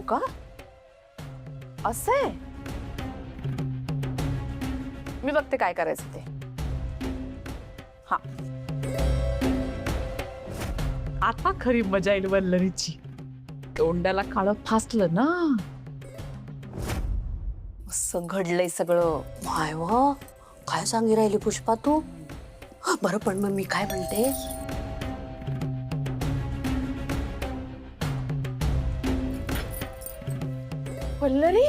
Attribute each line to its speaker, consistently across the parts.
Speaker 1: का? असं मी बघते काय करायचं ते. हा, आता खरी मजा येईल वल्लरीची. तोंडाला काळं फासलं ना.
Speaker 2: असं घडलंय सगळं. माय वा, काय सांगी राहिली पुष्पा तू? बरं पण मग मी काय म्हणते,
Speaker 1: वल्लरी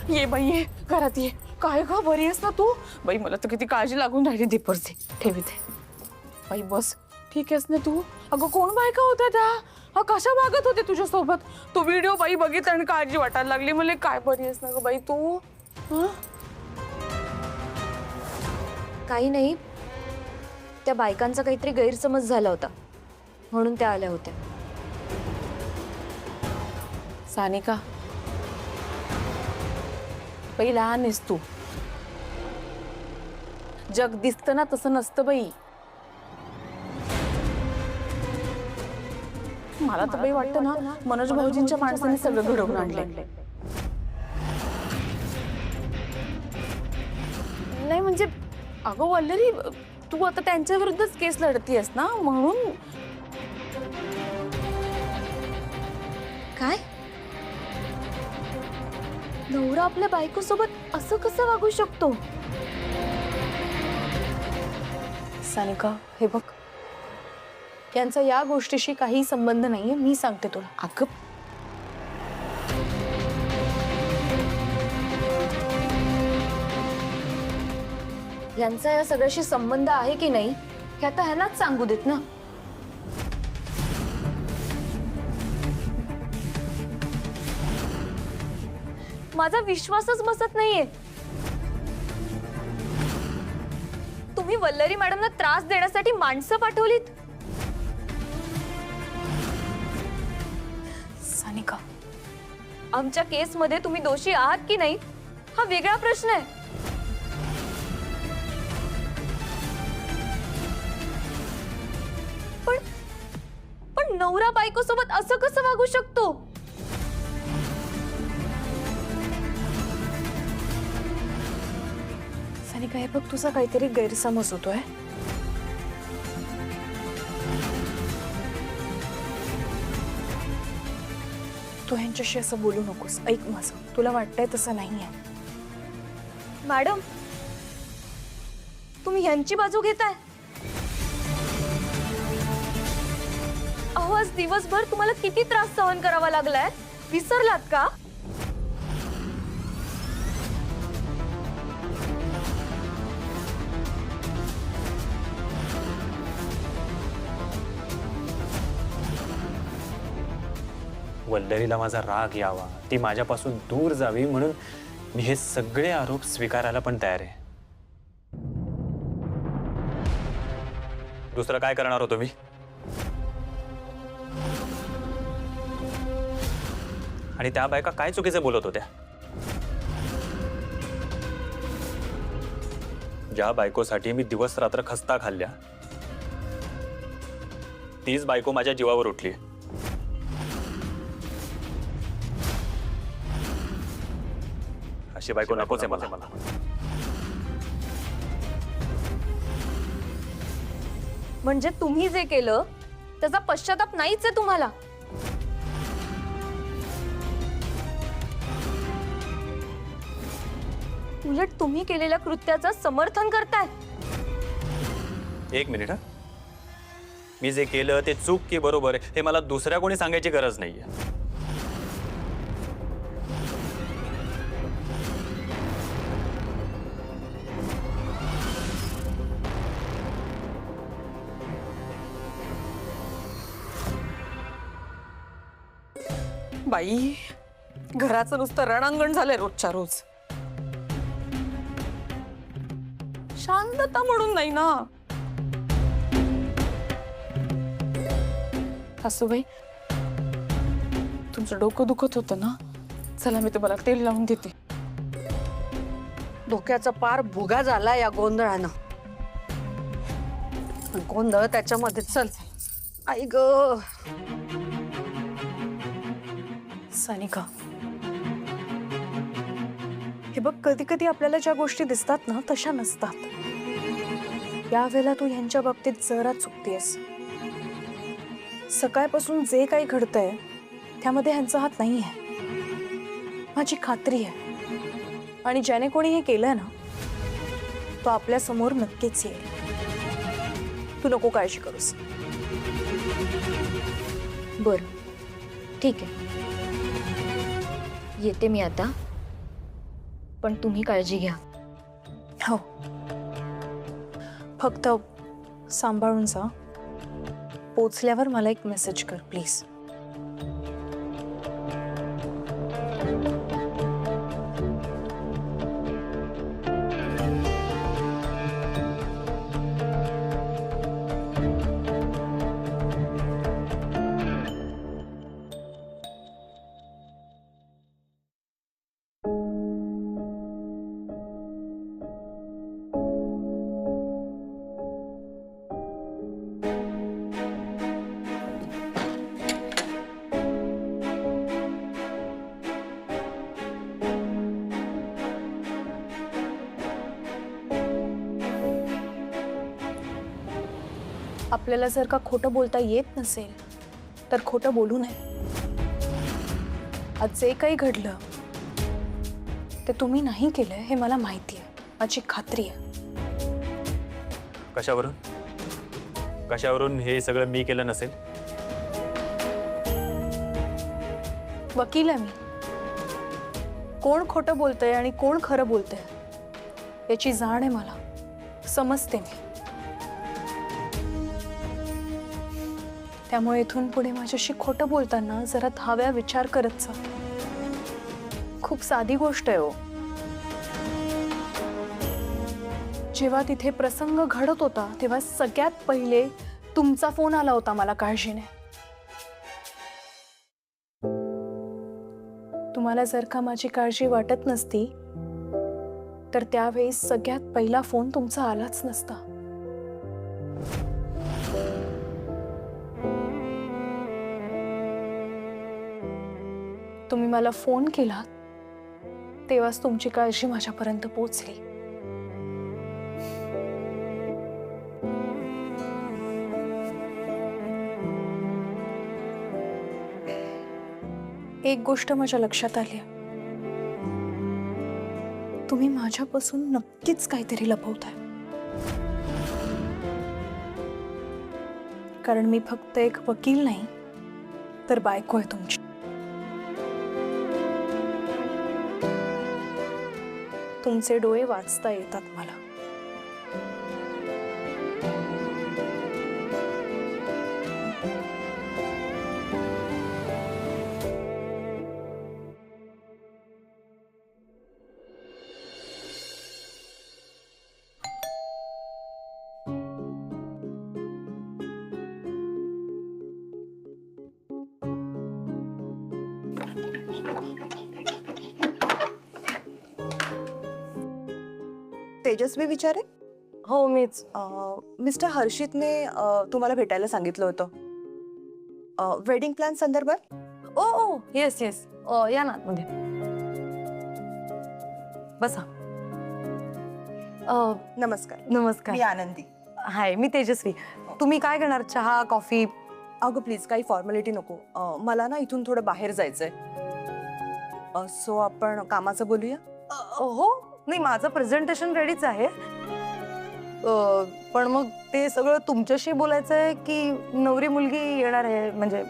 Speaker 1: ये बाई, ये घरात ये. काय ग, बरी आहेस ना तू? बाई मला तर किती काळजी लागून राहिली. दीपरची ठेवी ते. बाई बस, ठीक आहेस ना तू? अगं कोण बायका होत्या त्या? हा, कशा वागत होते तुझ्या सोबत? तो व्हिडिओ बाई बघितला आणि काळजी वाटायला लागली. मला काय बरी आहेस ना ग बाई तू?
Speaker 3: काही नाही, त्या बायकांचा काहीतरी गैरसमज झाला होता म्हणून त्या आल्या होत्या.
Speaker 1: सानिका, बाई लहान आहेस तू. जग दिसतं ना तसं नसतं बाई. मला तर बाई वाटतं ना, मनोज भाऊजींच्या माणसाने सगळं घडवून आणलंय. नाही म्हणजे अगं वल्लरी, तू आता त्यांच्या विरुद्धच केस लढतीयस ना, म्हणून.
Speaker 3: काय? नवरा आपल्या बायकोसोबत असं कसं वागू शकतो?
Speaker 1: सानिका, हे बघ, यांचा या गोष्टीशी काही संबंध नाहीये. मी सांगते तुला. अगं
Speaker 3: यांचा या सगळ्याशी संबंध आहे की नाही हे आता ह्यांनाच सांगू देत ना. माझा विश्वासच बसत नाहीये. तुम्ही वल्लरी मॅडमला त्रास देण्यासाठी माणसं पाठवलीत.
Speaker 1: सानिका,
Speaker 3: आमच्या केसमध्ये तुम्ही दोषी आहात की नाही हा वेगळा प्रश्न आहे. पण नवरा बायको सोबत असं कसं वागू शकतो?
Speaker 1: सानिका, हे बघ, तुझा काहीतरी गैरसमज होतोय. तू ह्यांच्याशी असं बोलू नकोस. ऐक माझं, तुला वाटतंय तसं नाहीये.
Speaker 3: मॅडम, तुम्ही ह्यांची बाजू घेताय. अहो, आज दिवसभर तुम्हाला किती त्रास सहन करावा लागलाय, विसरलात का?
Speaker 4: वल्लरीला माझा राग यावा, ती माझ्यापासून दूर जावी, म्हणून मी हे सगळे आरोप स्वीकारायला पण तयार आहे. दुसरं काय करणार होतो मी? आणि त्या बायका काय चुकीचे बोलत होत्या? ज्या बायकोसाठी मी दिवस रात्र खस्ता खाल्ल्या, तीच बायको माझ्या जीवावर उठली. अशी बायको नकोच आहे मला.
Speaker 3: म्हणजे तुम्ही जे केलं त्याचा पश्चाताप नाहीच आहे तुम्हाला. उलट तुम्ही केलेल्या कृत्याचं समर्थन करताय.
Speaker 4: एक मिनिट हा. मी जे केलं ते चूक की बरोबर हे मला दुसऱ्या कोणी सांगायची गरज नाहीये.
Speaker 1: बाई, घराचं नुसतं रणांगण झालंय रोजच्या रोज. शांतता म्हणून नाही ना. सासूबाई, तुमचं डोकं दुखत होतं ना, चला मी तुम्हाला तेल लावून देते.
Speaker 2: डोक्याचा पार भुगा झाला या गोंधळानं. गोंधळ त्याच्यामध्ये. चल आई ग.
Speaker 1: सानिका,
Speaker 5: हे बघ, कधी कधी आपल्याला ज्या गोष्टी दिसतात ना तशा नसतात. यावेळेला तू ह्यांच्या बाबतीत जरा चुकतेस. सकाळपासून जे काही घडतंय त्यामध्ये ह्यांचा हात नाही आहे, माझी खात्री आहे. आणि ज्याने कोणी हे केलंय ना तो आपल्या समोर नक्कीच येईल. तू नको काळजी करूस.
Speaker 3: बरं, ठीक आहे, येते मी आता. पण तुम्ही काळजी घ्या.
Speaker 5: हो, फक्त सांभाळून जा. पोचल्यावर मला एक मेसेज कर प्लीज. आपल्याला जर का खोटं बोलता येत नसेल तर खोटं बोलू नये. आज जे काही घडलं ते तुम्ही नाही केलंय हे मला माहिती आहे, माझी खात्री आहे.
Speaker 4: कशावरून हे सगळं मी केलं नसेल?
Speaker 5: वकील आहे मी. कोण खोटं बोलतंय आणि कोण खरं बोलतंय याची जाण आहे मला, समजते मी. त्यामुळे इथून पुढे माझ्याशी खोटं बोलताना जरा 10 वेळा विचार करत जा. खूप साधी गोष्ट आहे हो. जेव्हा तिथे प्रसंग घडत होता तेव्हा सगळ्यात पहिले तुमचा फोन आला होता मला काळजीने. तुम्हाला जर का माझी काळजी वाटत नसती तर त्यावेळी सगळ्यात पहिला फोन तुमचा आलाच नसता. तुम्ही मला फोन केला तेव्हाच तुमची काळजी माझ्यापर्यंत पोहोचली. एक गोष्ट माझ्या लक्षात आली, तुम्ही माझ्यापासून नक्कीच काहीतरी लपवताय. कारण मी फक्त एक वकील नाही तर बायको आहे तुमची. तुमचे डोळे वाचता येतात मला.
Speaker 6: तेजस्वी विचारे?
Speaker 2: हो मीच.
Speaker 6: मिस्टर हर्षितने तुम्हाला भेटायला सांगितलं होतं वेडिंग प्लॅन संदर्भात.
Speaker 2: ओ ओ येस येस, या ना मध्ये बसा.
Speaker 6: नमस्कार,
Speaker 2: नमस्कार.
Speaker 6: मी आनंदी.
Speaker 2: हाय, मी तेजस्वी. तुम्ही काय करणार, चहा कॉफी?
Speaker 6: अगं प्लीज काही फॉर्मॅलिटी नको. मला ना इथून थोडं बाहेर जायचंय. सो आपण कामाचं बोलूया.
Speaker 2: हो, नाही माझं प्रेझेंटेशन रेडीच आहे. पण मग ते सगळं तुमच्याशी बोलायचं आहे की नवरी मुलगी येणार आहे? म्हणजे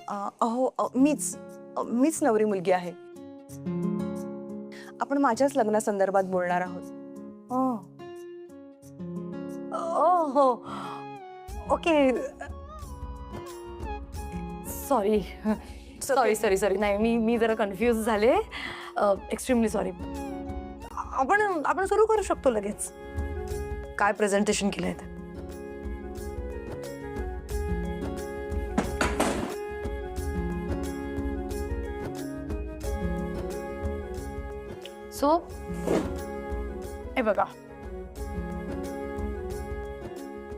Speaker 6: अहो मीच नवरी मुलगी आहे. आपण माझ्याच लग्नासंदर्भात बोलणार आहोत.
Speaker 2: हो, ओके. सॉरी सॉरी सॉरी नाही, मी जरा कन्फ्यूज झाले. Extremely sorry. आपण सुरू करू शकतो लगेच. काय प्रेझेंटेशन केलंय ते? सो
Speaker 5: हे बघा,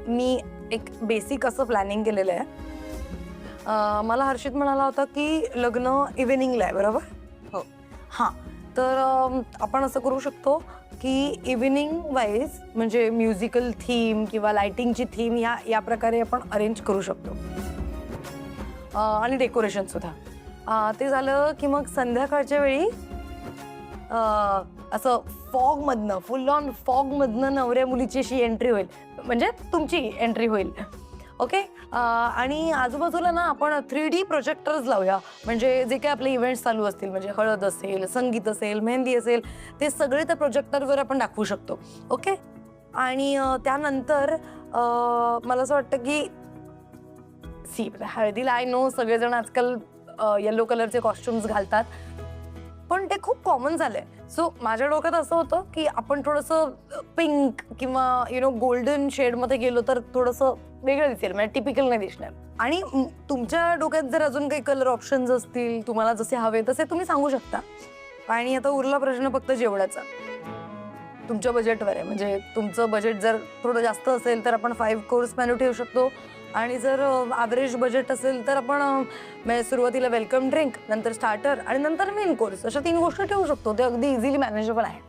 Speaker 5: मी एक बेसिक असं प्लॅनिंग केलेलं आहे.
Speaker 2: मला हर्षित म्हणाला होता की लग्न इव्हिनिंगला आहे, बरोबर?
Speaker 6: हो.
Speaker 5: हां,
Speaker 2: तर आपण असं करू शकतो की इव्हिनिंग वाईज म्हणजे म्युझिकल थीम किंवा लाइटिंगची थीम या प्रकारे आपण अरेंज करू शकतो. आणि डेकोरेशन सुद्धा. ते झालं की मग संध्याकाळच्या वेळी असं फॉगमधनं फुल ऑन फॉगमधनं नवऱ्या मुलीची अशी एंट्री होईल, म्हणजे तुमची एंट्री होईल. ओके. आणि आजूबाजूला ना आपण 3D प्रोजेक्टर्स लावूया, म्हणजे जे काही आपले इव्हेंट्स चालू असतील, म्हणजे हळद असेल, संगीत असेल, मेहंदी असेल, ते सगळे त्या प्रोजेक्टरवर आपण दाखवू शकतो. ओके. आणि त्यानंतर मला असं वाटतं की हळदीला आय नो सगळेजण आजकाल येलो कलरचे कॉस्ट्युम्स घालतात, पण ते खूप कॉमन झालंय. सो माझ्या डोक्यात असं होतं की आपण थोडंसं पिंक किंवा गोल्डन शेडमध्ये गेलो तर थोडंसं वेगळं दिसेल, म्हणजे टिपिकल नाही दिसणार. आणि तुमच्या डोक्यात जर अजून काही कलर ऑप्शन्स असतील, तुम्हाला जसे हवे तसे तुम्ही सांगू शकता. आणि आता उरला प्रश्न फक्त जेवणाचा. तुमच्या बजेटवर आहे, म्हणजे तुमचं बजेट जर थोडं जास्त असेल तर आपण 5 कोर्स मेनू ठेवू शकतो, आणि जर ॲव्हरेज बजेट असेल तर आपण म्हणजे सुरुवातीला वेलकम ड्रिंक, नंतर स्टार्टर आणि नंतर मेन कोर्स, अशा 3 गोष्टी ठेवू शकतो. ते अगदी इझिली मॅनेजेबल आहे.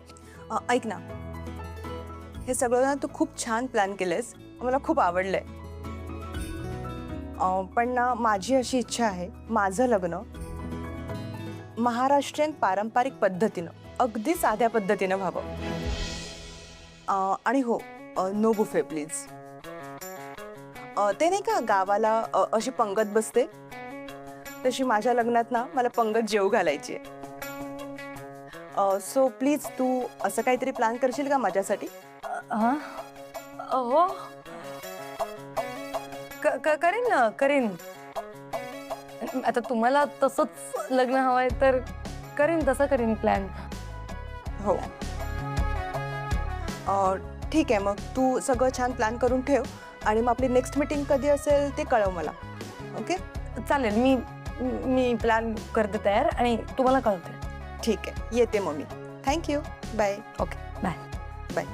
Speaker 6: ऐक ना, हे सगळं ना तू खूप छान प्लॅन केलंयस, मला खूप आवडलंय. पण ना माझी अशी इच्छा आहे, माझं लग्न महाराष्ट्रीयन पारंपरिक पद्धतीनं, अगदी साध्या पद्धतीनं व्हावं. आणि हो, नो बुफे प्लीज. ते नाही का गावाला अशी पंगत बसते, तशी माझ्या लग्नात ना मला पंगत जेव घालायची आहे. सो प्लीज तू असं काहीतरी प्लॅन करशील का माझ्यासाठी?
Speaker 2: हो, करेन ना, करेन. आता तुम्हाला तसंच लग्न हवंय तर करेन, तसं करेन प्लॅन.
Speaker 6: हो, ठीक आहे. मग तू सगळं छान प्लॅन करून ठेव, आणि मग आपली नेक्स्ट मीटिंग कधी असेल ते कळव मला. ओके,
Speaker 2: चालेल. मी प्लॅन करते तयार आणि तुम्हाला कळवते.
Speaker 6: ठीक आहे, येते मग मी. Thank you. Bye.
Speaker 2: Okay, bye.
Speaker 6: Bye.